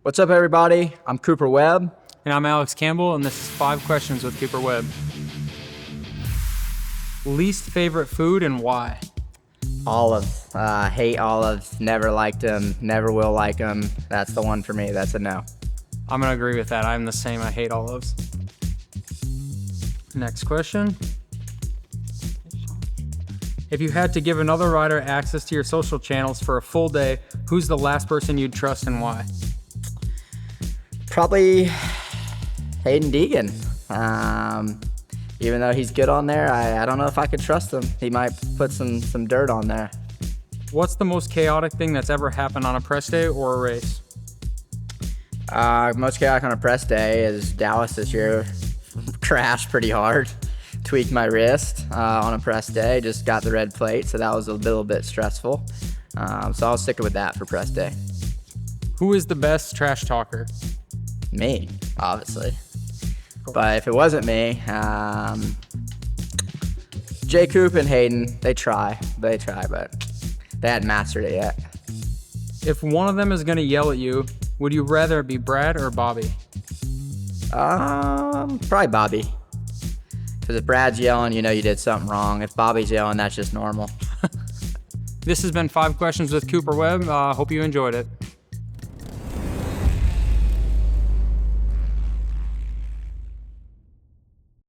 What's up, everybody? I'm Cooper Webb. And I'm Alex Campbell, and this is 5 Questions with Cooper Webb. Least favorite food and why? Olives. Hate olives. Never liked them. Never will like them. That's the one for me. That's a no. I'm going to agree with that. I'm the same. I hate olives. Next question. If you had to give another rider access to your social channels for a full day, who's the last person you'd trust and why? Probably Hayden Deegan. Even though he's good on there, I don't know if I could trust him. He might put some dirt on there. What's the most chaotic thing that's ever happened on a press day or a race? Most chaotic on a press day is Dallas this year. Crashed pretty hard. Tweaked my wrist on a press day. Just got the red plate, so that was a little bit stressful. So I'll stick with that for press day. Who is the best trash talker? Me, obviously. But if it wasn't me, Coop and Hayden, they try, but they hadn't mastered it yet. If one of them is going to yell at you, would you rather it be Brad or Bobby? Probably Bobby. Because if Brad's yelling, you know you did something wrong. If Bobby's yelling, that's just normal. This has been 5 Questions with Cooper Webb. Hope you enjoyed it.